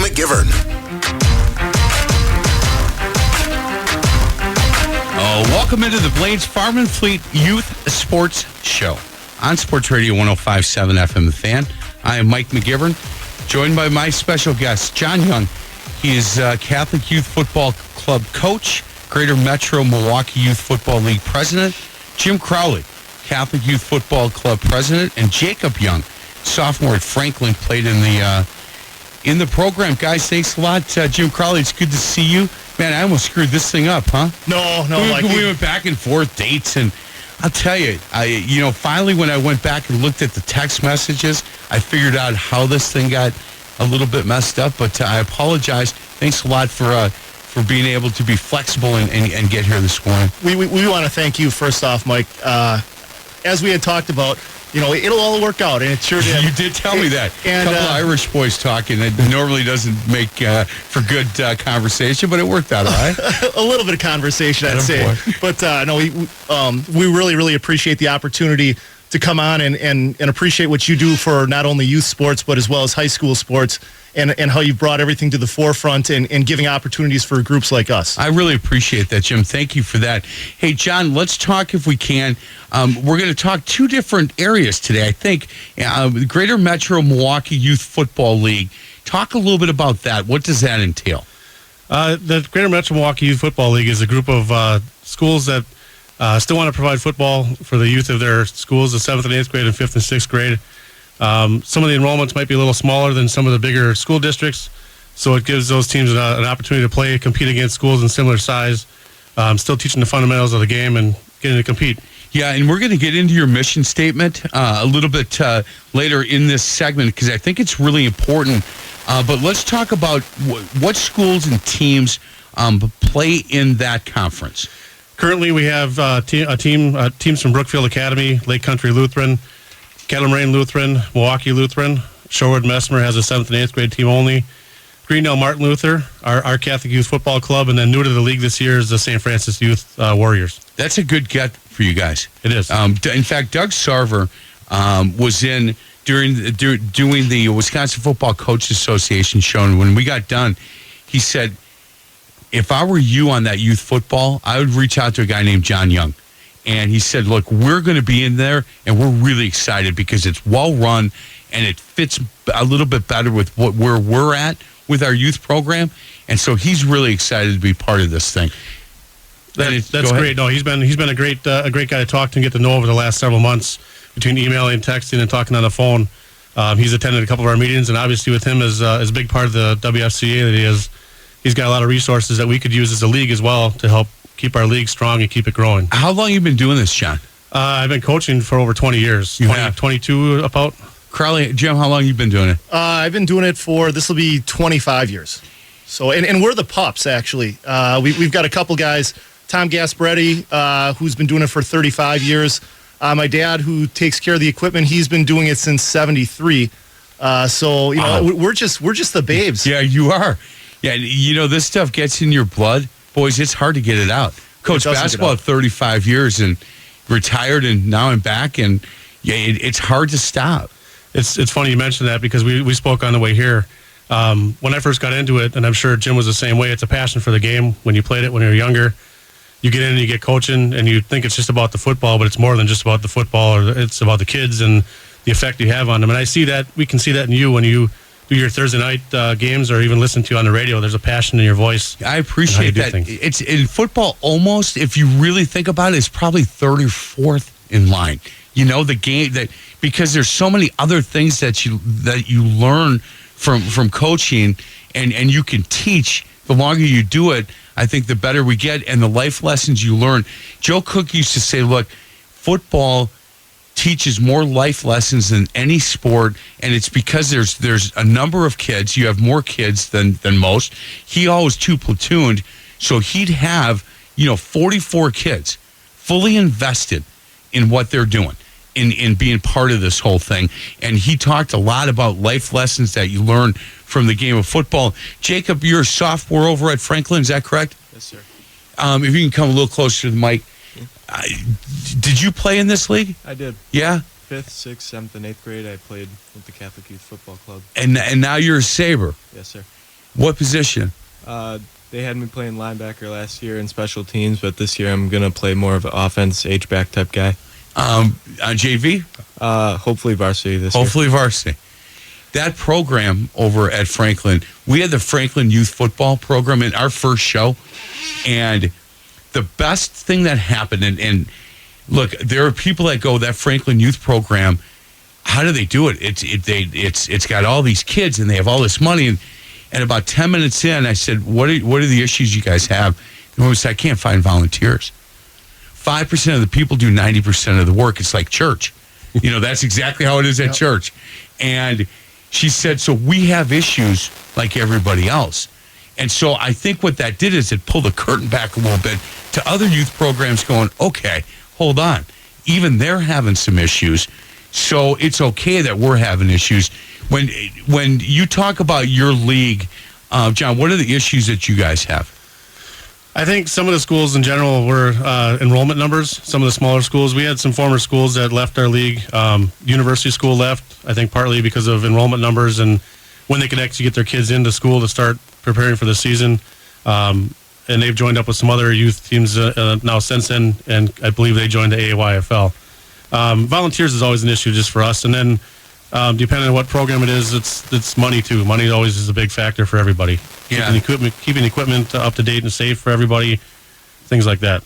McGivern. Welcome into the Blades Farm and Fleet Youth Sports Show on Sports Radio 105.7 FM The Fan. I am Mike McGivern, joined by my special guest, John Young. He is Catholic Youth Football Club coach, Greater Metro Milwaukee Youth Football League president, Jim Crowley, Catholic Youth Football Club president, and Jacob Young, sophomore at Franklin, played in the program. Guys, thanks a lot. Jim Crowley, it's good to see you. Man, I almost screwed this thing up, huh? No, we went back and forth dates, and I'll tell you, finally when I went back and looked at the text messages, I figured out how this thing got a little bit messed up, but I apologize. Thanks a lot for being able to be flexible and get here this morning. We want to thank you, first off, Mike. As we had talked about, it'll all work out, and it sure did. You did tell me that. And, a couple of Irish boys talking. It normally doesn't make for good conversation, but it worked out all right. A little bit of conversation, I'd say. But we really, really appreciate the opportunity to come on and appreciate what you do for not only youth sports, but as well as high school sports, and how you've brought everything to the forefront and giving opportunities for groups like us. I really appreciate that, Jim. Thank you for that. Hey, John, let's talk, if we can. We're going to talk two different areas today, I think. The Greater Metro Milwaukee Youth Football League. Talk a little bit about that. What does that entail? The Greater Metro Milwaukee Youth Football League is a group of schools that still want to provide football for the youth of their schools, the 7th and 8th grade and 5th and 6th grade. Some of the enrollments might be a little smaller than some of the bigger school districts, so it gives those teams an opportunity to compete against schools in similar size, still teaching the fundamentals of the game and getting to compete. Yeah, and we're going to get into your mission statement a little bit later in this segment because I think it's really important. But let's talk about what schools and teams play in that conference. Currently, we have teams from Brookfield Academy, Lake Country Lutheran, Kettle Moraine Lutheran, Milwaukee Lutheran. Shorewood Messmer has a 7th and 8th grade team only. Greendale Martin Luther, our Catholic Youth Football Club, and then new to the league this year is the St. Francis Youth Warriors. That's a good get for you guys. It is. In fact, Doug Sarver was in doing the Wisconsin Football Coaches Association show, and when we got done, he said, if I were you on that youth football, I would reach out to a guy named John Young. And he said, look, we're going to be in there, and we're really excited because it's well-run, and it fits a little bit better with where we're at with our youth program. And so he's really excited to be part of this thing. That's great. No, he's been a great guy to talk to and get to know over the last several months between emailing, texting, and talking on the phone. He's attended a couple of our meetings, and obviously with him as a big part of the WFCA that he is, he's got a lot of resources that we could use as a league as well to help keep our league strong and keep it growing. How long have you been doing this, John? I've been coaching for over 20 years. 22 about. Crowley, Jim, how long have you been doing it? I've been doing it this will be 25 years. So, and we're the pups, actually. We've got a couple guys, Tom Gasparetti, who's been doing it for 35 years. My dad, who takes care of the equipment, he's been doing it since 73. So, Wow. we're just the babes. Yeah, you are. Yeah, this stuff gets in your blood. Boys, it's hard to get it out. Coach basketball 35 years and retired, and now I'm back, and it's hard to stop. It's funny you mentioned that because we spoke on the way here. When I first got into it, and I'm sure Jim was the same way, it's a passion for the game. When you played it when you were younger, you get in and you get coaching, and you think it's just about the football, but it's more than just about the football, or it's about the kids and the effect you have on them. And I see that, we can see that in you when you do your Thursday night games or even listen to you on the radio. There's a passion in your voice. I appreciate that. It's in football almost, if you really think about it, it's probably third or fourth in line. The game because there's so many other things that you learn from coaching and you can teach. The longer you do it, I think the better we get, and the life lessons you learn. Joe Cook used to say, look, football teaches more life lessons than any sport, and it's because there's a number of kids. You have more kids than most. He always two platooned, so he'd have 44 kids fully invested in what they're doing, in being part of this whole thing. And he talked a lot about life lessons that you learn from the game of football. Jacob, you're a sophomore over at Franklin, is that correct? Yes, sir. If you can come a little closer to the mic. Did you play in this league? I did. Yeah? 5th, 6th, 7th, and 8th grade, I played with the Catholic Youth Football Club. And now you're a Sabre. Yes, sir. What position? They had me playing linebacker last year in special teams, but this year I'm going to play more of an offense, H-back type guy. JV? Hopefully varsity this year. Hopefully varsity. That program over at Franklin, we had the Franklin Youth Football Program in our first show, and the best thing that happened, and look, there are people that go, that Franklin Youth Program, how do they do it? It's got all these kids, and they have all this money, and about 10 minutes in, I said, what are the issues you guys have? And we said, I can't find volunteers. 5% of the people do 90% of the work. It's like church. That's exactly how it is at church. And she said, so we have issues like everybody else. And so I think what that did is it pulled the curtain back a little bit to other youth programs going, okay, hold on. Even they're having some issues. So it's okay that we're having issues. When you talk about your league, John, what are the issues that you guys have? I think some of the schools in general were enrollment numbers. Some of the smaller schools. We had some former schools that left our league. University school left, I think, partly because of enrollment numbers and when they could actually get their kids into school to start preparing for the season. And they've joined up with some other youth teams now since then, and I believe they joined the AAYFL. Volunteers is always an issue just for us. And then depending on what program it is, it's money too. Money always is a big factor for everybody. Yeah. Keeping equipment up to date and safe for everybody, things like that.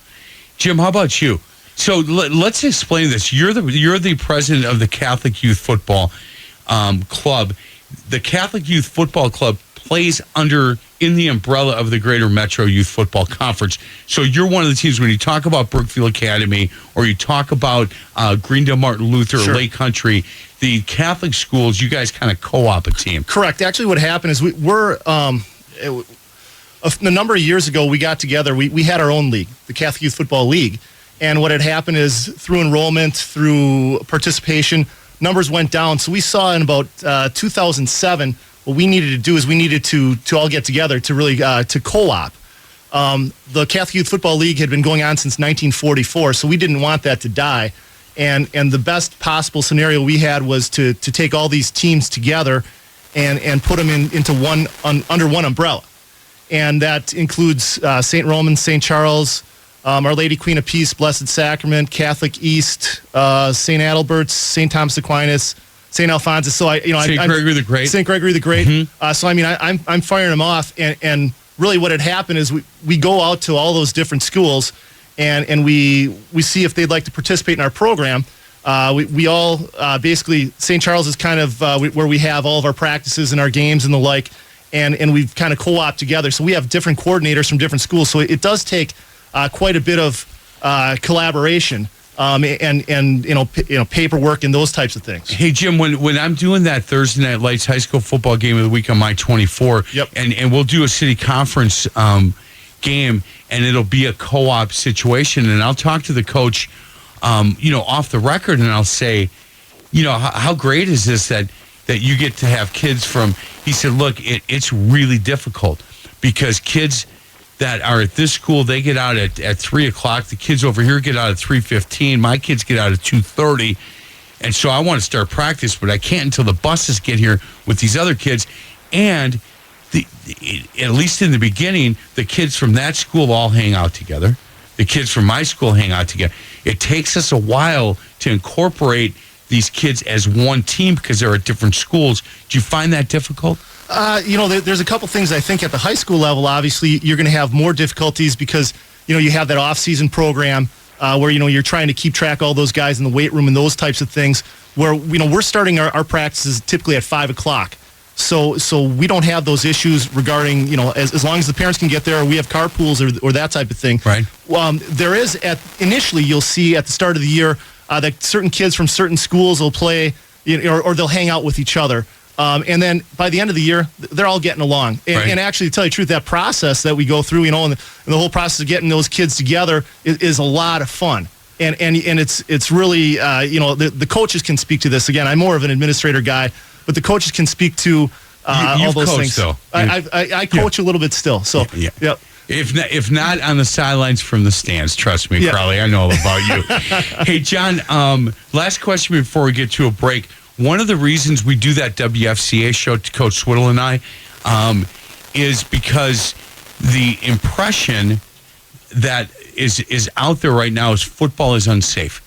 Jim, how about you? So let's explain this. You're the president of the Catholic Youth Football Club. The Catholic Youth Football Club plays in the umbrella of the Greater Metro Youth Football Conference. So you're one of the teams when you talk about Brookfield Academy or you talk about Greendale Martin Luther or Lake Country, the Catholic schools, you guys kind of co-op a team. Correct. Actually, what happened is a number of years ago, we got together. We had our own league, the Catholic Youth Football League. And what had happened is through enrollment, through participation, numbers went down. So we saw in about 2007, what we needed to do is we needed to all get together to really to co-op. The Catholic Youth Football League had been going on since 1944, so we didn't want that to die. And the best possible scenario we had was to take all these teams together and put them into under one umbrella. And that includes St. Romans, St. Charles, Our Lady Queen of Peace, Blessed Sacrament, Catholic East, St. Adalbert's, St. Thomas Aquinas, St. Alphonsus. So St. Gregory the Great. St. Gregory the Great. Mm-hmm. So I'm firing them off, and really what had happened is we go out to all those different schools, and we see if they'd like to participate in our program. We all basically, St. Charles is kind of where we have all of our practices and our games and the like, and we've kind of co-op together. So we have different coordinators from different schools. So it does take quite a bit of collaboration and paperwork and those types of things. Hey Jim, when I'm doing that Thursday Night Lights high school football game of the week on My 24, yep. and we'll do a city conference game, and it'll be a co-op situation, and I'll talk to the coach, off the record, and I'll say, how great is this that you get to have kids from? He said, look, it's really difficult because kids that are at this school, they get out at 3:00. The kids over here get out at 3:15. My kids get out at 2:30. And so I want to start practice, but I can't until the buses get here with these other kids. And at least in the beginning, the kids from that school all hang out together. The kids from my school hang out together. It takes us a while to incorporate these kids as one team because they're at different schools. Do you find that difficult? There's a couple things I think at the high school level. Obviously, you're going to have more difficulties because you have that off-season program where you're trying to keep track of all those guys in the weight room and those types of things. Where we're starting our practices typically at 5:00, so we don't have those issues regarding as long as the parents can get there, or we have carpools or that type of thing. Right. There is initially you'll see at the start of the year that certain kids from certain schools will play, or they'll hang out with each other. And then by the end of the year, they're all getting along. And actually, to tell you the truth, that process that we go through, and the whole process of getting those kids together is a lot of fun. And it's really, the coaches can speak to this. Again, I'm more of an administrator guy, but the coaches can speak to all those things. Though. I coach a little bit still. So, yeah. If not on the sidelines, from the stands, trust me, Crowley, I know all about you. Hey, John, last question before we get to a break. One of the reasons we do that WFCA show, Coach Swiddle and I, is because the impression that is out there right now is football is unsafe.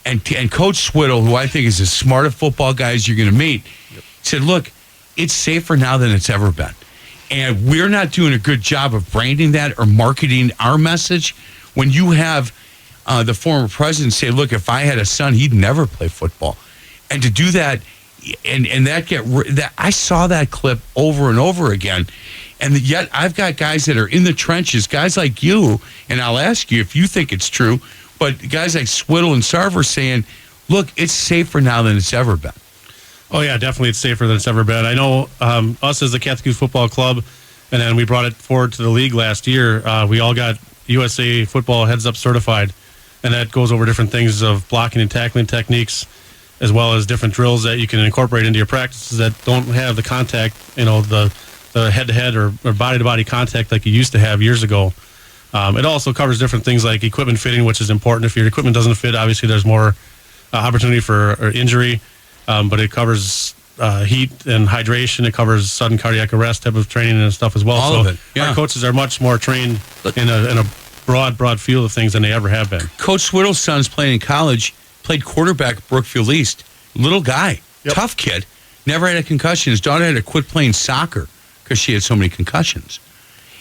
And Coach Swittle, who I think is as smart a football guy as you're going to meet, said, look, it's safer now than it's ever been. And we're not doing a good job of branding that or marketing our message. When you have the former president say, look, if I had a son, he'd never play football. And to do that, and that I saw that clip over and over again. And yet I've got guys that are in the trenches, guys like you, and I'll ask you if you think it's true, but guys like Swittle and Sarver saying, look, it's safer now than it's ever been. Oh, yeah, definitely it's safer than it's ever been. I know us as the Catholic Youth Football Club, and then we brought it forward to the league last year, we all got USA Football Heads Up certified, and that goes over different things of blocking and tackling techniques, as well as different drills that you can incorporate into your practices that don't have the contact, the head-to-head or body-to-body contact like you used to have years ago. It also covers different things like equipment fitting, which is important. If your equipment doesn't fit, obviously there's more opportunity for injury, but it covers heat and hydration. It covers sudden cardiac arrest type of training and stuff as well. All of it, yeah. Our coaches are much more trained in a broad field of things than they ever have been. Coach Swittle's son's playing in college, played quarterback at Brookfield East. Little guy, tough kid, never had a concussion. His daughter had to quit playing soccer because she had so many concussions.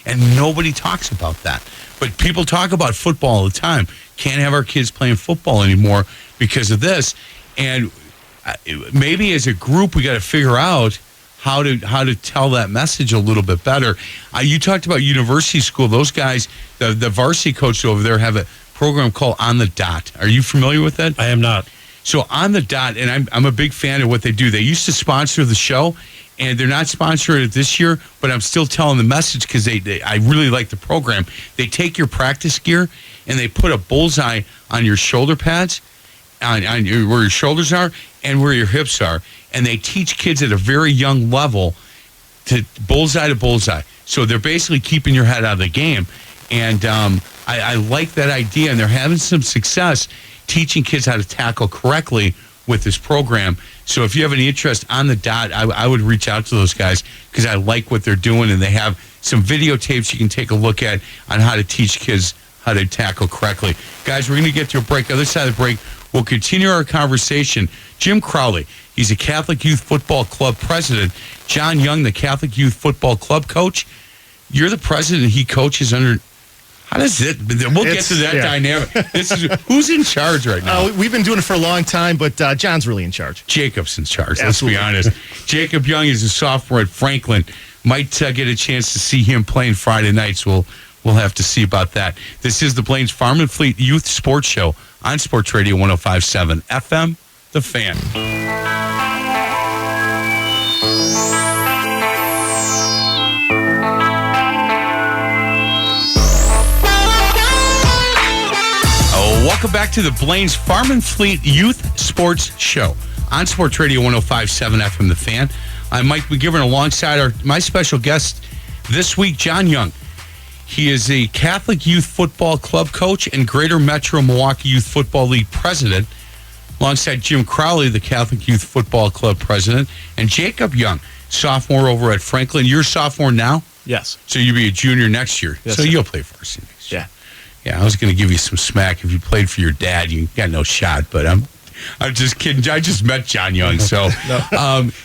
And nobody talks about that. But people talk about football all the time. Can't have our kids playing football anymore because of this. And maybe as a group, we got to figure out how to tell that message a little bit better. You talked about University School. Those guys, the varsity coach over there, have a program called On the Dot. Are you familiar with that? I am not. So On the Dot, and I'm a big fan of what they do. They used to sponsor the show, and they're not sponsoring it this year, but I'm still telling the message because I really like the program. They take your practice gear, and they put a bullseye on your shoulder pads, on where your shoulders are and where your hips are, and they teach kids at a very young level to bullseye. So they're basically keeping your head out of the game. And I like that idea, and they're having some success teaching kids how to tackle correctly with this program. So if you have any interest On the Dot, I would reach out to those guys because I like what they're doing, and they have some videotapes you can take a look at on how to teach kids how to tackle correctly. Guys, we're going to get to a break. Other side of the break, we'll continue our conversation. Jim Crowley, he's a Catholic Youth Football Club president. John Young, the Catholic Youth Football Club coach. You're the president. He coaches under... How does it? We'll get to that dynamic. This is who's in charge right now. We've been doing it for a long time, but John's really in charge. Jacob's in charge. Absolutely. Let's be honest. Jacob Young is a sophomore at Franklin. Might get a chance to see him playing Friday nights. We'll have to see about that. This is the Blaines Farm and Fleet Youth Sports Show on Sports Radio 105.7 FM. The Fan. Welcome back to the Blaines Farm and Fleet Youth Sports Show on Sports Radio 105.7 FM The Fan. I'm Mike McGivern alongside my special guest this week, John Young. He is a Catholic Youth Football Club coach and Greater Metro Milwaukee Youth Football League president, alongside Jim Crowley, the Catholic Youth Football Club president, and Jacob Young, sophomore over at Franklin. You're a sophomore now? Yes. So you'll be a junior next year. Yes, so sir. You'll play varsity next year. Yeah. Yeah, I was going to give you some smack if you played for your dad. You got no shot, but I'm just kidding. I just met John Young, so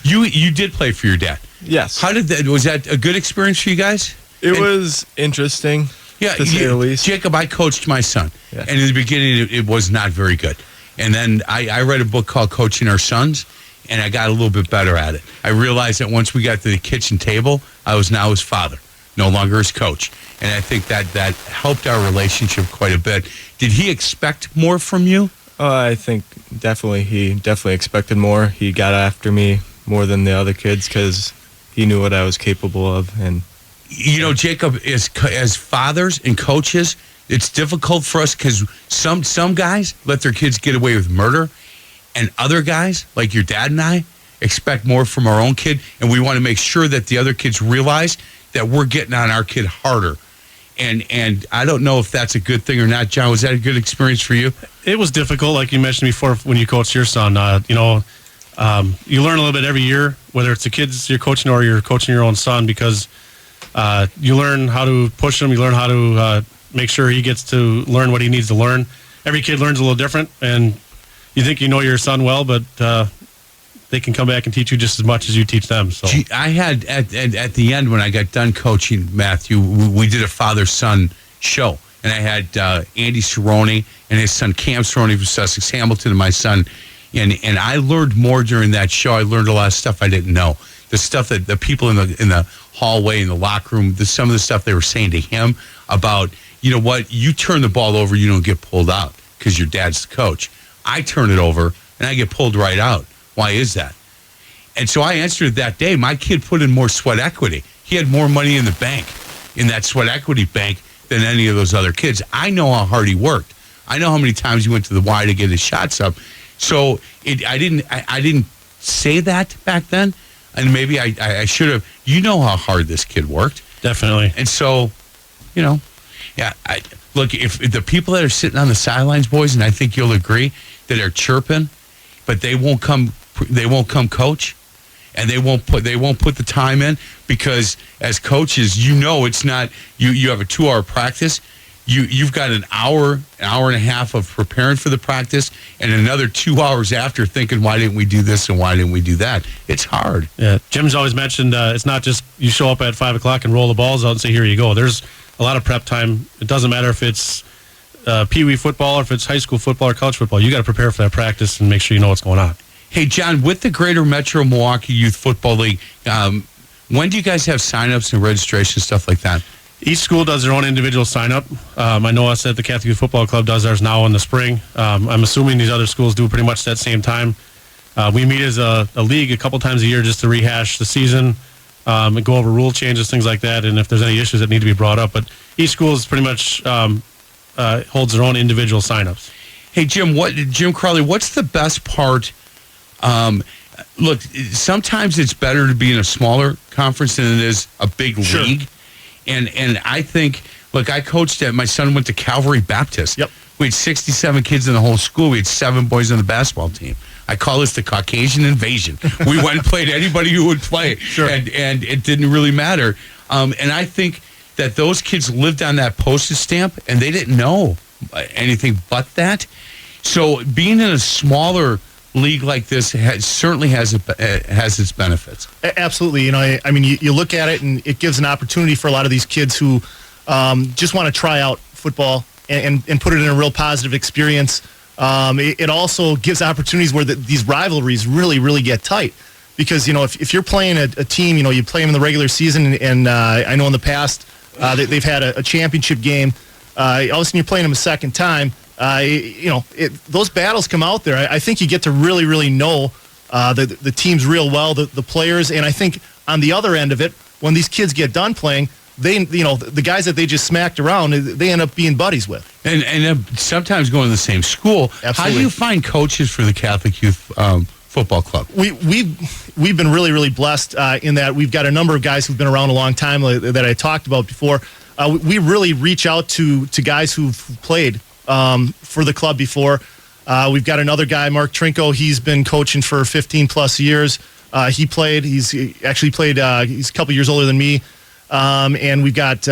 you did play for your dad. Yes. How did that? Was that a good experience for you guys? It was interesting, to say the least. Jacob, I coached my son, Yeah. and in the beginning it was not very good. And then I read a book called Coaching Our Sons, and I got a little bit better at it. I realized that once we got to the kitchen table, I was now his father, no longer his coach. And I think that helped our relationship quite a bit. Did he expect more from you? I think he definitely expected more. He got after me more than the other kids because he knew what I was capable of. And Jacob, as fathers and coaches, it's difficult for us because some guys let their kids get away with murder, and other guys, like your dad and I, expect more from our own kid, and we want to make sure that the other kids realize that we're getting on our kid harder. And I don't know if that's a good thing or not. John, was that a good experience for you? It was difficult, like you mentioned before, when you coached your son. You learn a little bit every year, whether it's the kids you're coaching or you're coaching your own son, because You learn how to push him. You learn how to make sure he gets to learn what he needs to learn. Every kid learns a little different, and you think you know your son well, but they can come back and teach you just as much as you teach them. So I had at the end when I got done coaching, Matthew, we did a father-son show, and I had Andy Cerrone and his son Cam Cerrone from Sussex Hamilton and my son, and I learned more during that show. I learned a lot of stuff I didn't know. The stuff that the people in the hallway, in the locker room, some of the stuff they were saying to him about, you know what, you turn the ball over, you don't get pulled out because your dad's the coach. I turn it over and I get pulled right out. Why is that? And so I answered that day, my kid put in more sweat equity. He had more money in the bank, in that sweat equity bank, than any of those other kids. I know how hard he worked. I know how many times he went to the Y to get his shots up. So I didn't say that back then, and maybe I should have. You know how hard this kid worked. definitely. And so, you know, yeah, look, if the people that are sitting on the sidelines, boys, and I think you'll agree, that are chirping, but they won't come coach, and they won't put the time in, because as coaches, you know, it's not you have a 2-hour practice. You've got an hour and a half of preparing for the practice, and another 2 hours after thinking, why didn't we do this and why didn't we do that? It's hard. Yeah, Jim's always mentioned it's not just you show up at 5 o'clock and roll the balls out and say, here you go. There's a lot of prep time. It doesn't matter if it's Pee Wee football or if it's high school football or college football. You got to prepare for that practice and make sure you know what's going on. Hey, John, with the Greater Metro Milwaukee Youth Football League, when do you guys have signups and registration, stuff like that? Each school does their own individual sign-up. I know us at the Catholic Youth Football Club does ours now in the spring. I'm assuming these other schools do pretty much that same time. We meet as a league a couple times a year just to rehash the season and go over rule changes, things like that, and if there's any issues that need to be brought up. But each school is pretty much holds their own individual sign-ups. Hey, Jim Crowley, what's the best part? Look, sometimes it's better to be in a smaller conference than it is a big league. And I think, look, I coached my son went to Calvary Baptist. Yep. We had 67 kids in the whole school. We had 7 boys on the basketball team. I call this the Caucasian invasion. We went and played anybody who would play. Sure. And it didn't really matter. And I think that those kids lived on that postage stamp, and they didn't know anything but that. So being in a smaller league like this certainly has its benefits. Absolutely. You know, I mean, you look at it, and it gives an opportunity for a lot of these kids who just want to try out football and put it in a real positive experience. It also gives opportunities where these rivalries really, really get tight. Because, you know, if you're playing a team, you know, you play them in the regular season, and I know in the past they've had a championship game. All of a sudden you're playing them a second time. You know, those battles come out there. I think you get to really, really know the teams real well, the players, and I think on the other end of it, when these kids get done playing, the guys that they just smacked around, they end up being buddies with, and sometimes going to the same school. Absolutely. How do you find coaches for the Catholic Youth Football Club? We've been really, really blessed in that we've got a number of guys who've been around a long time that I talked about before. We really reach out to guys who've played for the club before. We've got another guy, Mark Trinko. He's been coaching for 15 plus years. He's actually played, he's a couple years older than me. And we've got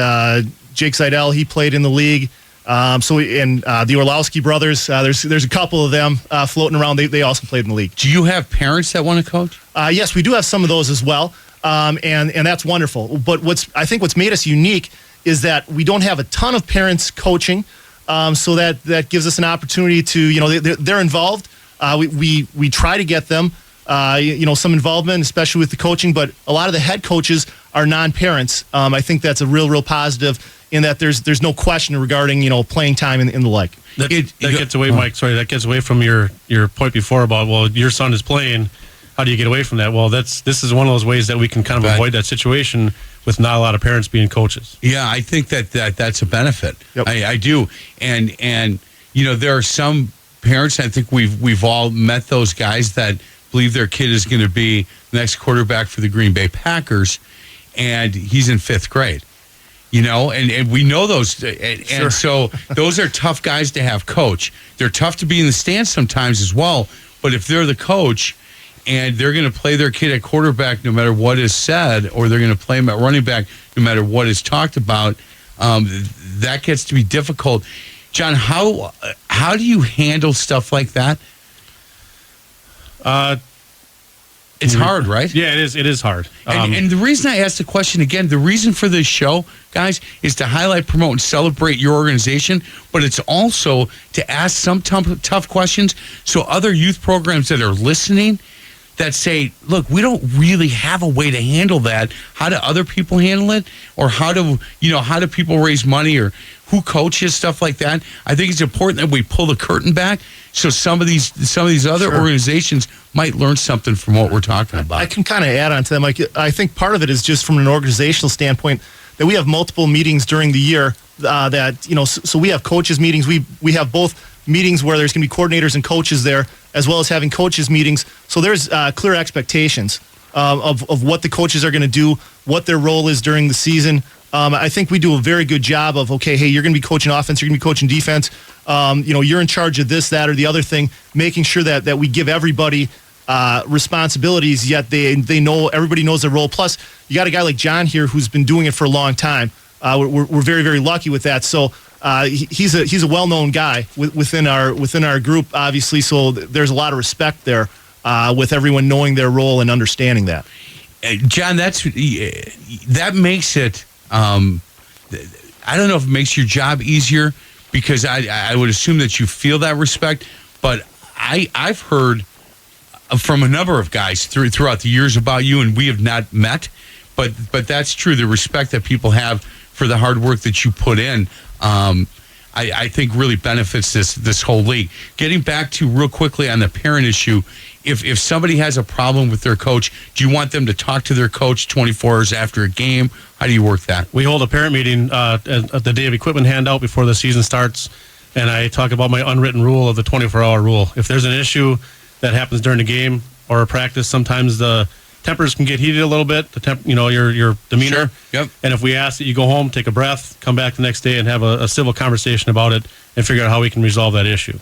Jake Seidel. He played in the league. The Orlowski brothers, there's a couple of them floating around. They also played in the league. Do you have parents that want to coach? Yes, we do have some of those as well. And that's wonderful. But I think what's made us unique is that we don't have a ton of parents coaching. So that gives us an opportunity to, you know, they're involved. We try to get them, you know, some involvement, especially with the coaching. But a lot of the head coaches are non-parents. I think that's a real positive in that there's no question regarding, you know, playing time in the like. That gets away, Mike. Sorry, that gets away from your point before about, well, your son is playing. How do you get away from that? Well, this is one of those ways that we can kind of avoid that situation with not a lot of parents being coaches. Yeah, I think that's a benefit. Yep. I do, and you know, there are some parents. I think we've all met those guys that believe their kid is going to be the next quarterback for the Green Bay Packers, and he's in 5th grade. You know, and we know those, and so those are tough guys to have coach. They're tough to be in the stands sometimes as well. But if they're the coach, and they're going to play their kid at quarterback no matter what is said, or they're going to play him at running back no matter what is talked about, that gets to be difficult. John, how do you handle stuff like that? It's hard, right? Yeah, it is. It is hard. And the reason I asked the question again, the reason for this show, guys, is to highlight, promote, and celebrate your organization, but it's also to ask some tough questions so other youth programs that are listening that say, look, we don't really have a way to handle that. How do other people handle it? Or how do people raise money, or who coaches, stuff like that? I think it's important that we pull the curtain back so some of these other organizations might learn something from what we're talking about. I can kind of add on to that, Mike. I think part of it is just from an organizational standpoint that we have multiple meetings during the year so we have coaches meetings. We have both meetings where there's going to be coordinators and coaches there, as well as having coaches meetings. So there's clear expectations of what the coaches are going to do, what their role is during the season. I think we do a very good job of, okay, hey, you're going to be coaching offense, you're going to be coaching defense. You're in charge of this, that, or the other thing, making sure that we give everybody responsibilities, yet they know, everybody knows their role. Plus, you got a guy like John here who's been doing it for a long time. We're very, very lucky with that. So he's a well-known guy within our group, obviously. So there's a lot of respect there with everyone knowing their role and understanding that. John, that makes it. I don't know if it makes your job easier, because I would assume that you feel that respect. But I've heard from a number of guys throughout the years about you, and we have not met. But that's true. The respect that people have for the hard work that you put in, I think really benefits this whole league. Getting back to real quickly on the parent issue, if somebody has a problem with their coach, do you want them to talk to their coach 24 hours after a game? How do you work that? We hold a parent meeting at the day of equipment handout before the season starts, and I talk about my unwritten rule of the 24-hour rule. If there's an issue that happens during the game or a practice, sometimes the tempers can get heated a little bit, your demeanor. Sure. Yep. And if we ask that you go home, take a breath, come back the next day and have a civil conversation about it and figure out how we can resolve that issue.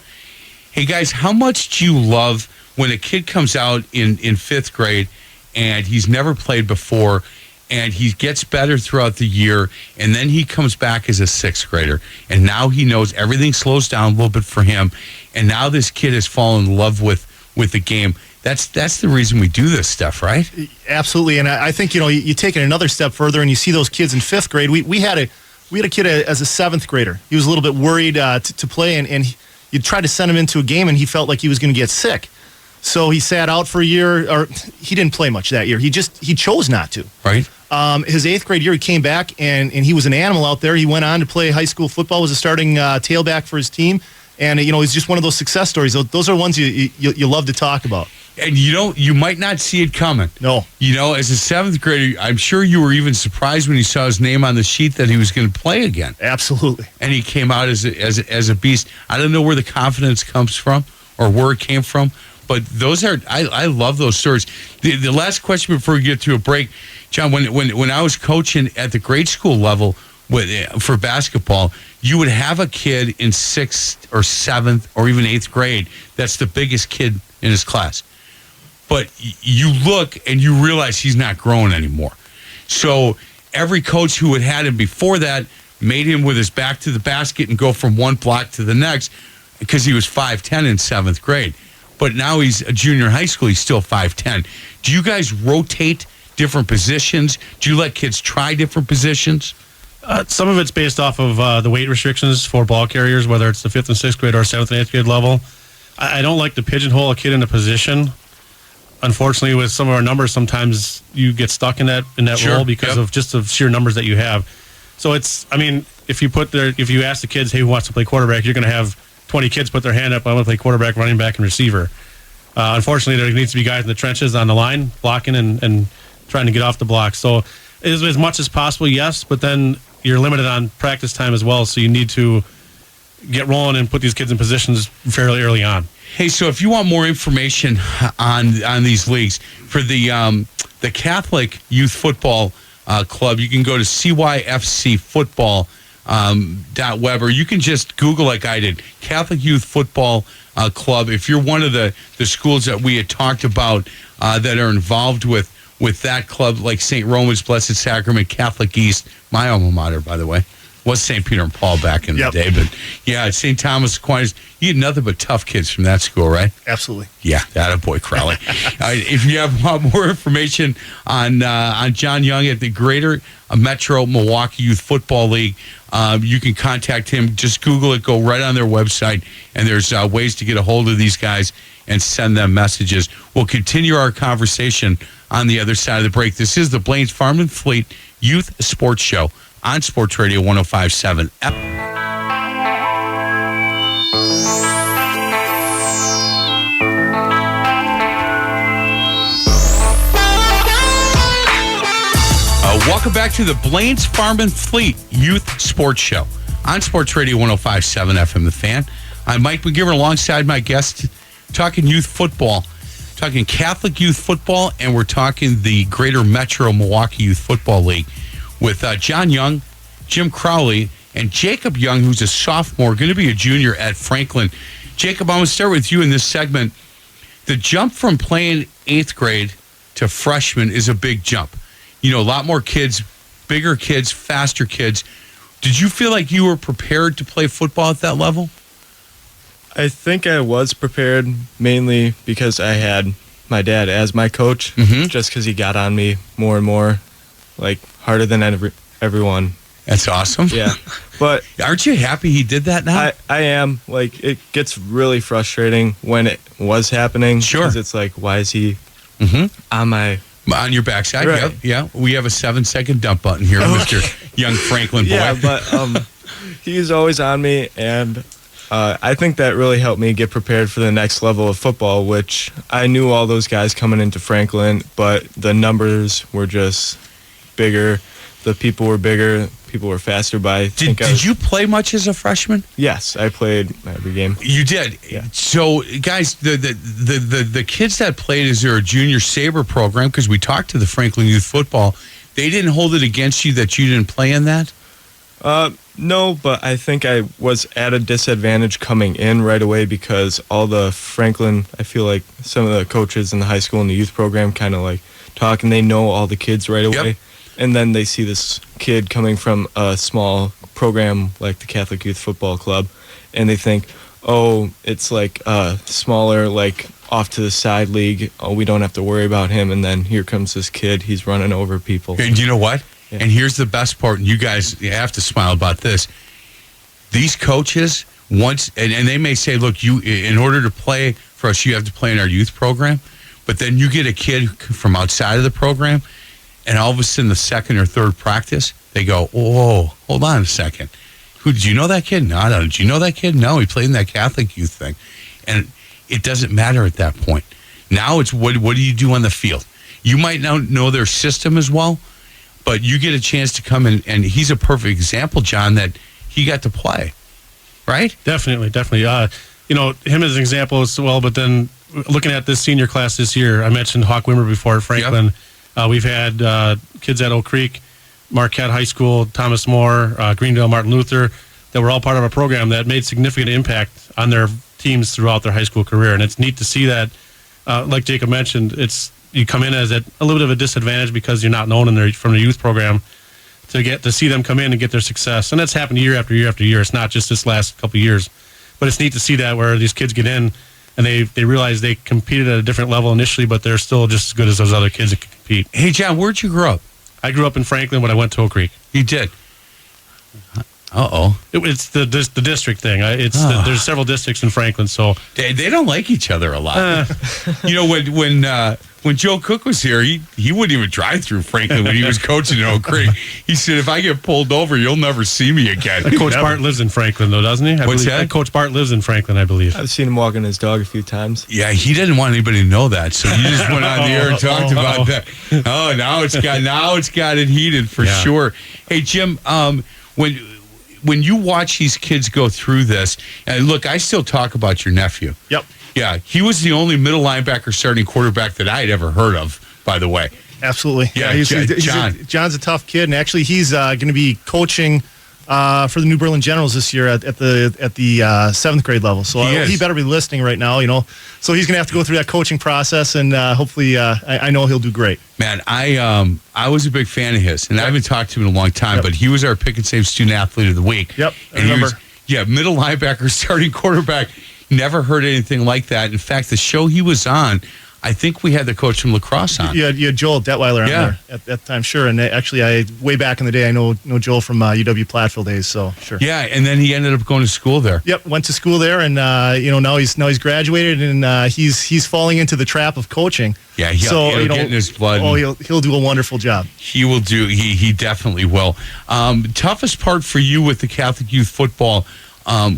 Hey, guys, how much do you love when a kid comes out in fifth grade and he's never played before and he gets better throughout the year, and then he comes back as a sixth grader, and now he knows everything slows down a little bit for him, and now this kid has fallen in love with the game. That's the reason we do this stuff, right? Absolutely, and I think you take it another step further, and you see those kids in fifth grade. We had a kid as a seventh grader. He was a little bit worried to play, and you tried to send him into a game, and he felt like he was going to get sick. So he sat out for a year, or he didn't play much that year. He chose not to. Right. His eighth grade year, he came back, and he was an animal out there. He went on to play high school football, was a starting tailback for his team, and he's just one of those success stories. Those are ones you love to talk about. And you might not see it coming. No. As a seventh grader, I'm sure you were even surprised when you saw his name on the sheet that he was going to play again. Absolutely. And he came out as a beast. I don't know where the confidence comes from or where it came from, but I love those stories. The last question before we get to a break, John, when I was coaching at the grade school level for basketball, you would have a kid in 6th or 7th or even 8th grade that's the biggest kid in his class. But you look and you realize he's not growing anymore. So every coach who had him before that made him with his back to the basket and go from one block to the next because he was 5'10" in 7th grade. But now he's a junior high school, he's still 5'10". Do you guys rotate different positions? Do you let kids try different positions? Some of it's based off of the weight restrictions for ball carriers, whether it's the 5th and 6th grade or 7th and 8th grade level. I don't like to pigeonhole a kid in a position. Unfortunately, with some of our numbers, sometimes you get stuck in that Sure. role because of just the sheer numbers that you have. So if you ask the kids, hey, who wants to play quarterback, you're going to have 20 kids put their hand up. I want to play quarterback, running back, and receiver. Unfortunately, there needs to be guys in the trenches on the line blocking and trying to get off the block. So as much as possible, yes, but then you're limited on practice time as well. So you need to get rolling and put these kids in positions fairly early on. Hey, so if you want more information on these leagues, for the Catholic Youth Football Club, you can go to CYFC Football Weber. You can just Google like I did, Catholic Youth Football Club. If you're one of the schools that we had talked about that are involved with that club, like St. Roman's Blessed Sacrament, Catholic East, my alma mater, by the way, was St. Peter and Paul back in the day. But yeah, St. Thomas Aquinas, you get nothing but tough kids from that school, right? Absolutely. Yeah, that a boy, Crowley. If you have more information on John Young at the Greater Metro Milwaukee Youth Football League, you can contact him. Just Google it, go right on their website, and there's ways to get a hold of these guys and send them messages. We'll continue our conversation on the other side of the break. This is the Blaine's Farm and Fleet Youth Sports Show on Sports Radio 105.7. Welcome back to the Blaine's Farm and Fleet Youth Sports Show on Sports Radio 105.7 FM The Fan. I'm Mike McGivern alongside my guest, talking youth football, talking Catholic youth football, and we're talking the Greater Metro Milwaukee Youth Football League with John Young, Jim Crowley, and Jacob Young, who's a sophomore, going to be a junior at Franklin. Jacob, I'm going to start with you in this segment. The jump from playing 8th grade to freshman is a big jump. You know, a lot more kids, bigger kids, faster kids. Did you feel like you were prepared to play football at that level? I think I was prepared mainly because I had my dad as my coach, just because he got on me more and more, like harder than everyone. That's awesome. Yeah. But aren't you happy he did that now? I am. Like, it gets really frustrating when it was happening. Sure. Because it's like, why is he on your backside? Right. Yep. Yeah. We have a 7-second dump button here, Mr. Young Franklin boy. Yeah, but he's always on me, and I think that really helped me get prepared for the next level of football, which I knew all those guys coming into Franklin, but the numbers were just bigger. The people were bigger. People were faster. Did you play much as a freshman? Yes, I played every game. You did. Yeah. So, guys, the kids that played, is there a junior saber program? Because we talked to the Franklin Youth Football. They didn't hold it against you that you didn't play in that? No, but I think I was at a disadvantage coming in right away because all the Franklin, I feel like some of the coaches in the high school and the youth program kind of like talk, and they know all the kids right away. Yep. And then they see this kid coming from a small program like the Catholic Youth Football Club, and they think, oh, it's like a smaller, like off to the side league. Oh, we don't have to worry about him. And then here comes this kid. He's running over people. And you know what? Yeah. And here's the best part, and you guys have to smile about this. These coaches, once, and they may say, look, you, in order to play for us, you have to play in our youth program. But then you get a kid from outside of the program, and all of a sudden, the second or third practice, they go, oh, hold on a second. Who, did you know that kid? No, I don't. Did you know that kid? No, he played in that Catholic youth thing. And it doesn't matter at that point. Now it's what do you do on the field? You might not know their system as well, but you get a chance to come in, and he's a perfect example, John, that he got to play, right? Definitely. Him as an example as well, but then looking at this senior class this year, I mentioned Hawk Wimmer before at Franklin. Yep. We've had kids at Oak Creek, Marquette High School, Thomas More, Greendale, Martin Luther, that were all part of a program that made significant impact on their teams throughout their high school career. And it's neat to see that, like Jacob mentioned, you come in as a little bit of a disadvantage because you're not known from the youth program to see them come in and get their success. And that's happened year after year after year. It's not just this last couple of years. But it's neat to see that where these kids get in and they realize they competed at a different level initially, but they're still just as good as those other kids that can compete. Hey, John, where'd you grow up? I grew up in Franklin, but I went to Oak Creek. You did? Uh-oh. It's the district thing. There's several districts in Franklin, so they don't like each other a lot. When Joe Cook was here, he wouldn't even drive through Franklin when he was coaching in Oak Creek. He said, if I get pulled over, you'll never see me again. Coach Bart lives in Franklin, though, doesn't he? What's that? Coach Bart lives in Franklin, I believe. I've seen him walking his dog a few times. Yeah, he didn't want anybody to know that, so you just went on the air and talked about that. Oh, now it's got it heated for sure. Hey, Jim, when you watch these kids go through this, and look, I still talk about your nephew. Yep. Yeah, he was the only middle linebacker starting quarterback that I had ever heard of, by the way. Absolutely. Yeah, John. John's a tough kid, and actually he's going to be coaching for the New Berlin Generals this year at the seventh grade level. So he better be listening right now, So he's going to have to go through that coaching process, and hopefully, I know he'll do great. Man, I was a big fan of his, and I haven't talked to him in a long time, but he was our Pick and Save Student Athlete of the Week. Yep, I and remember. Middle linebacker, starting quarterback. Never heard anything like that. In fact, the show he was on, I think we had the coach from lacrosse on. You had Joel Detweiler on there at that time, sure. And actually, way back in the day, I know Joel from UW Platteville days, so sure. Yeah, and then he ended up going to school there. Yep, went to school there, and now he's graduated, and he's falling into the trap of coaching. Yeah, it'll get in his blood. Oh, he'll do a wonderful job. He will do. He definitely will. Toughest part for you with the Catholic Youth Football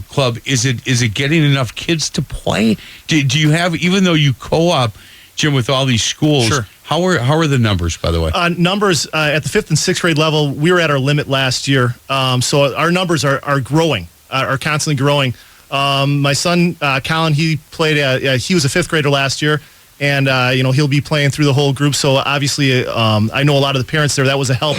Club, is it getting enough kids to play? Do you have, even though you co-op, Jim, with all these schools? Sure. How are the numbers, by the way? Numbers at the 5th and 6th grade level, we were at our limit last year. So our numbers are growing, are constantly growing. My son Colin, he played. He was a 5th grader last year, and he'll be playing through the whole group. So obviously, I know a lot of the parents there. That was a help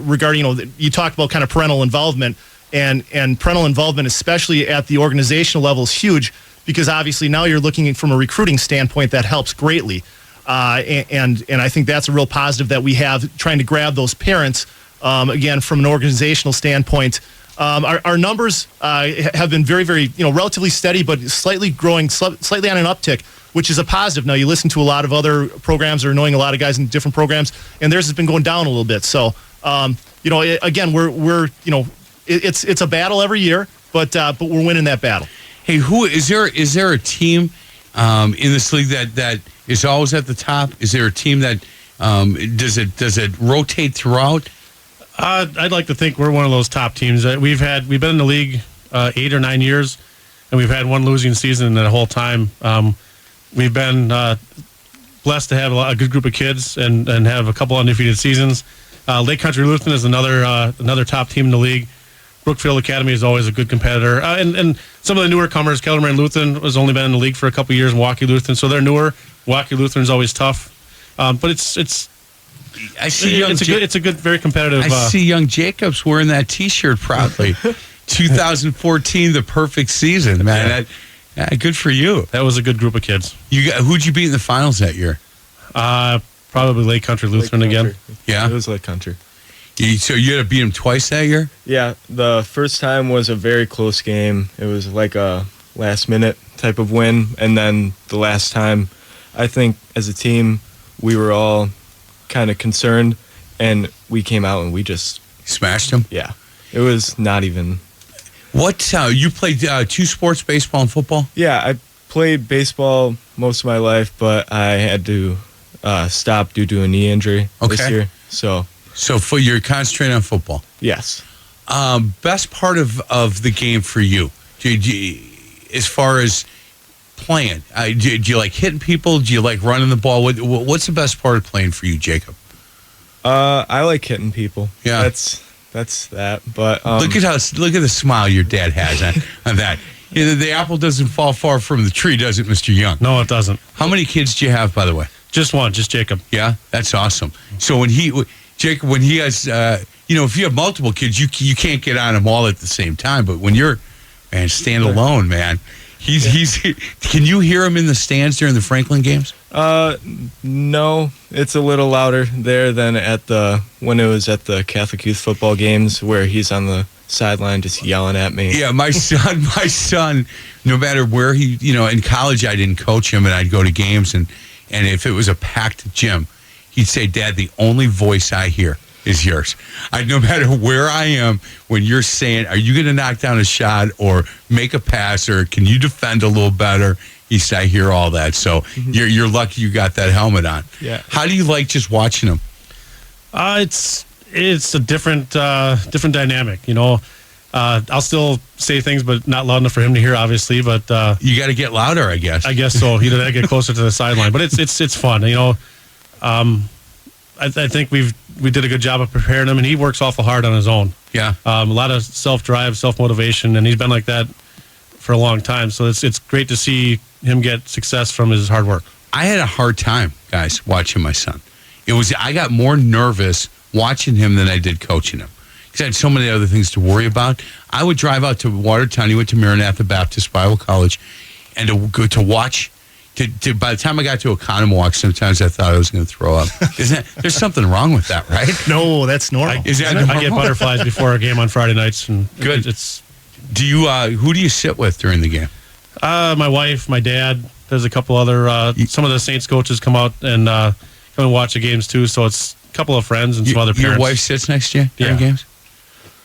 regarding you talked about kind of parental involvement. And parental involvement, especially at the organizational level, is huge because obviously now you're looking from a recruiting standpoint that helps greatly. And I think that's a real positive that we have, trying to grab those parents, again, from an organizational standpoint. Our numbers have been very, very, relatively steady, but slightly growing, slightly on an uptick, which is a positive. Now, you listen to a lot of other programs or knowing a lot of guys in different programs, and theirs has been going down a little bit. So, again, we're it's a battle every year, but we're winning that battle. Hey, is there a team in this league that is always at the top? Is there a team that does it rotate throughout? I'd like to think we're one of those top teams. We've been in the league 8 or 9 years, and we've had one losing season that whole time. We've been blessed to have a good group of kids and have a couple undefeated seasons. Lake Country Lutheran is another top team in the league. Brookfield Academy is always a good competitor. And some of the newer comers, Kelderman Lutheran has only been in the league for a couple of years, Milwaukee Lutheran, so they're newer. Milwaukee Lutheran is always tough. But it's a good, very competitive. I see young Jacobs wearing that T-shirt proudly. 2014, the perfect season, man. Yeah. Good for you. That was a good group of kids. Who'd you beat in the finals that year? Probably Lake Country Lutheran again. Yeah, it was Lake Country. So you had to beat him twice that year? Yeah, the first time was a very close game. It was like a last-minute type of win. And then the last time, I think as a team, we were all kind of concerned, and we came out and we just... Smashed him? Yeah. It was not even... What, you played two sports, baseball and football? Yeah, I played baseball most of my life, but I had to stop due to a knee injury this year. So you're concentrating on football? Yes. Best part of the game for you, as far as playing? Do you like hitting people? Do you like running the ball? What's the best part of playing for you, Jacob? I like hitting people. Yeah. That's that. But look at the smile your dad has on that. The apple doesn't fall far from the tree, does it, Mr. Young? No, it doesn't. How many kids do you have, by the way? Just one, just Jacob. Yeah, that's awesome. So when Jacob, when he has, if you have multiple kids, you can't get on them all at the same time. But when you're, stand alone, man. He's. Can you hear him in the stands during the Franklin games? No, it's a little louder there than when it was at the Catholic Youth Football games where he's on the sideline just yelling at me. Yeah, my son, no matter where he, in college I didn't coach him, and I'd go to games, and if it was a packed gym, he'd say, "Dad, the only voice I hear is yours. No matter where I am, when you're saying, are you going to knock down a shot or make a pass or can you defend a little better?" He said, "I hear all that." So you're lucky you got that helmet on. Yeah. How do you like just watching him? It's a different dynamic. I'll still say things, but not loud enough for him to hear, obviously. But you got to get louder, I guess. I guess so. He got to get closer to the sideline. But it's fun. I think we did a good job of preparing him, and he works awful hard on his own. Yeah. A lot of self-drive, self-motivation, and he's been like that for a long time. So it's great to see him get success from his hard work. I had a hard time, guys, watching my son. I got more nervous watching him than I did coaching him. because I had so many other things to worry about. I would drive out to Watertown. He went to Maranatha Baptist Bible College, and to go to watch. By the time I got to Oconomowoc, sometimes I thought I was going to throw up. There's something wrong with that, right? No, that's normal. Is that I get normal? butterflies before a game on Friday nights, and Good. It's Do you? Who do you sit with during the game? my wife, my dad. There's a couple other. Some of the Saints coaches come out and come and watch the games too. So it's a couple of friends and some other parents. Your wife sits next to you during Yeah. games?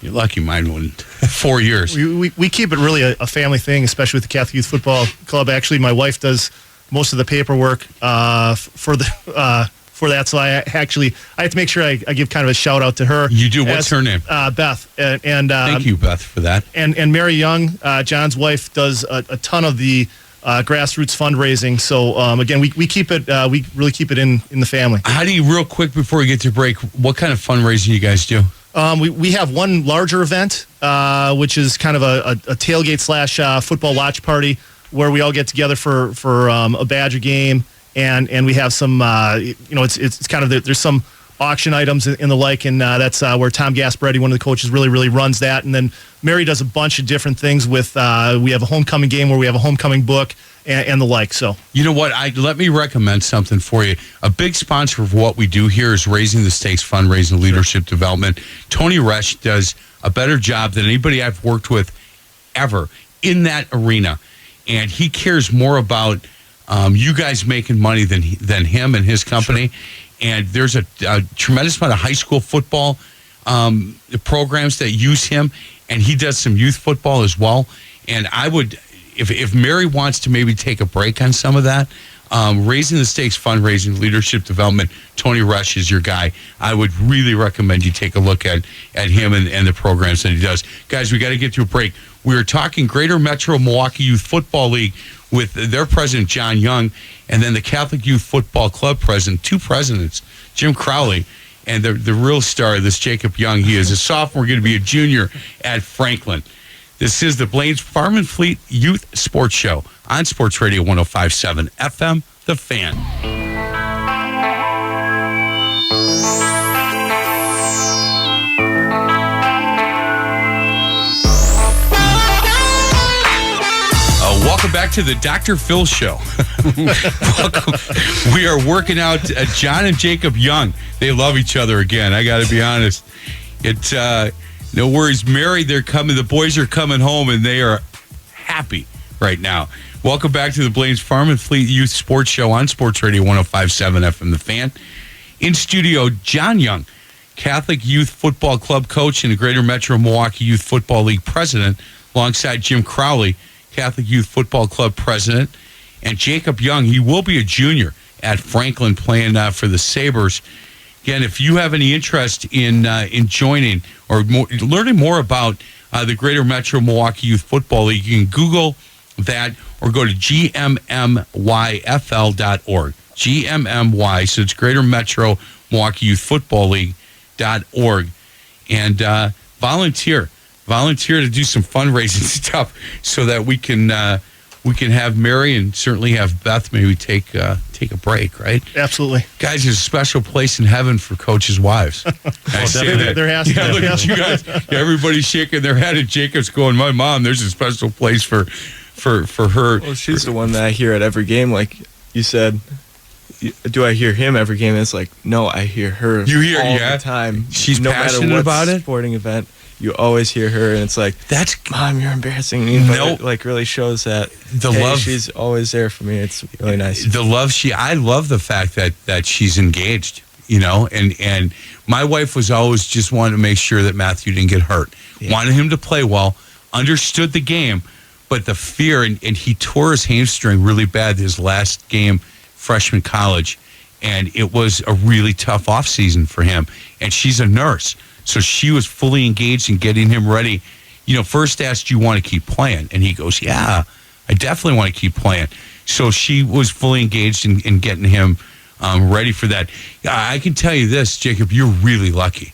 You're lucky mine wouldn't. 4 years. We keep it really a family thing, especially with the Catholic Youth Football Club. Actually, my wife does most of the paperwork for that. So I have to make sure I give kind of a shout out to her. You do? What's her name? Beth. And Thank you, Beth, for that. And Mary Young, John's wife, does a ton of the grassroots fundraising. So again, we keep it. We really keep it in the family. How do you, real quick before we get to break, what kind of fundraising you guys do? We have one larger event, which is kind of a tailgate / football watch party where we all get together for a Badger game, and we have some it's kind of there's some auction items and the like, and that's where Tom Gasparetti, one of the coaches, really runs that. And then Mary does a bunch of different things with we have a homecoming game where we have a homecoming book and the like. So You know what? Let me recommend something for you. A big sponsor of what we do here is Raising the Stakes Fundraising Leadership Development. Tony Resch does a better job than anybody I've worked with ever in that arena. And he cares more about you guys making money than him and his company. Sure. And there's a tremendous amount of high school football programs that use him, and he does some youth football as well. And I would, if Mary wants to maybe take a break on some of that, Raising the Stakes Fundraising Leadership Development, Tony Resch is your guy. I would really recommend you take a look at him and the programs that he does. Guys, we got to get to a break. We are talking Greater Metro Milwaukee Youth Football League with their president, John Young, and then the Catholic Youth Football Club president, two presidents, Jim Crowley, and the real star of this, Jacob Young. He is a sophomore, going to be a junior at Franklin. This is the Blaine's Farm and Fleet Youth Sports Show on Sports Radio 105.7 FM, The Fan. Welcome back to the Dr. Phil Show. Welcome. We are working out John and Jacob Young. They love each other again. I got to be honest. No worries. Mary, they're coming. The boys are coming home, and they are happy right now. Welcome back to the Blaine's Farm and Fleet Youth Sports Show on Sports Radio 105.7 FM, The Fan. In studio, John Young, Catholic Youth Football Club coach and the Greater Metro Milwaukee Youth Football League president, alongside Jim Crowley, Catholic Youth Football Club president, and Jacob Young. He will be a junior at Franklin playing for the Sabres. Again, if you have any interest in joining or learning more about the Greater Metro Milwaukee Youth Football League, you can Google that or go to gmmyfl.org. GMMY, so it's Greater Metro Milwaukee Youth Football League.org. And volunteer to do some fundraising stuff so that we can have Mary and certainly have Beth maybe take a break, right? absolutely, Guys, there's a special place in heaven for coaches' wives. I say that. there has to be. Look at you guys. Everybody's shaking their head, and Jacob's going, "My mom, there's a special place for her." Well, she's the one that I hear at every game, like you said. Do I hear him every game? It's like, no, I hear her You hear, all yeah. the time. She's no passionate matter what about it? sporting event, you always hear her, and it's like, That's Mom, you're embarrassing me. But Nope. it like really shows that The hey, love- she's always there for me. It's really nice. the love I love the fact that she's engaged, and my wife was always just wanting to make sure that Matthew didn't get hurt. Yeah. Wanted him to play well, understood the game, but the fear, and he tore his hamstring really bad his last game, freshman college, and it was a really tough offseason for him. And she's a nurse, so she was fully engaged in getting him ready. First asked, "Do you want to keep playing?" And he goes, "Yeah, I definitely want to keep playing." So she was fully engaged in getting him ready for that. I can tell you this, Jacob, you're really lucky.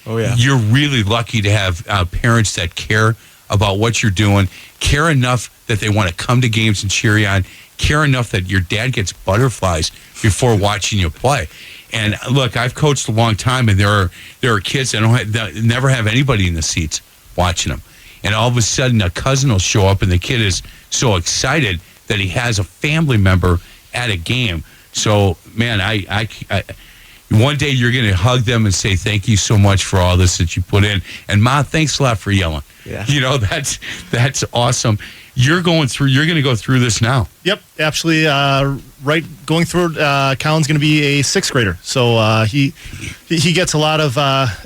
Oh yeah. You're really lucky to have parents that care about what you're doing, care enough that they want to come to games and cheer you on, care enough that your dad gets butterflies before watching you play. And look, I've coached a long time, and there are kids that never have anybody in the seats watching them. And all of a sudden, a cousin will show up, and the kid is so excited that he has a family member at a game. So, man, I one day you're going to hug them and say thank you so much for all this that you put in. And Ma, thanks a lot for yelling. Yeah. You know, that's awesome. You're going to go through this now. Yep, actually, going through. Colin's going to be a 6th grader, so he gets a lot of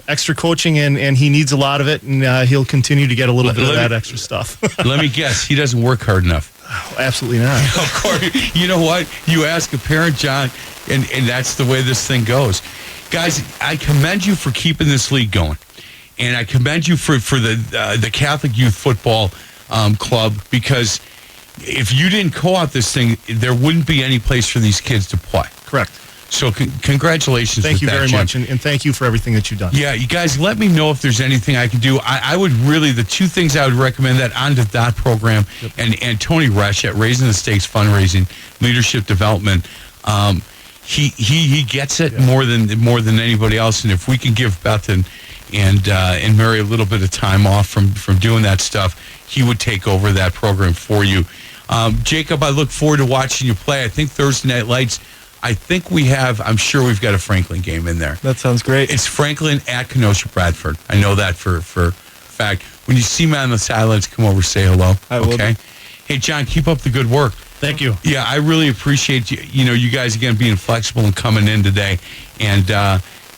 extra coaching, and he needs a lot of it, and he'll continue to get a little bit of that extra stuff. Let me guess, he doesn't work hard enough. Absolutely not. Of course, you know what? You ask a parent, John, and that's the way this thing goes. Guys, I commend you for keeping this league going, and I commend you for the Catholic Youth Football Club, because if you didn't co-op this thing, there wouldn't be any place for these kids to play. Correct. So congratulations. Thank you with that, very Jim. much, and thank you for everything that you've done. Yeah, you guys, let me know if there's anything I can do. I would really, the 2 things I would recommend, that On the Dot program, and Tony Resch at Raising the Stakes Fundraising, Leadership Development. He gets it more than anybody else. And if we can give Beth and Mary a little bit of time off from doing that stuff, he would take over that program for you. Jacob, I look forward to watching you play. I think Thursday Night Lights, I'm sure we've got a Franklin game in there. That sounds great. It's Franklin at Kenosha Bradford. I know that for fact. When you see me on the sidelines, come over, say hello. I will. Okay. Hey, John, keep up the good work. Thank you. Yeah, I really appreciate you guys again being flexible and coming in today. And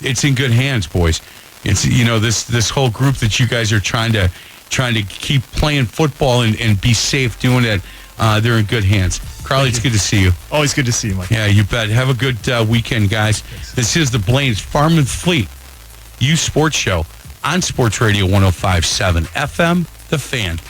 it's in good hands, boys. It's this whole group that you guys are trying to keep playing football and be safe doing it. They're in good hands. Carly, it's good to see you. Always good to see you, Mike. Yeah, you bet. Have a good weekend, guys. Thanks. This is the Blaine's Farm and Fleet Youth Sports Show on Sports Radio 105.7 FM, The Fan.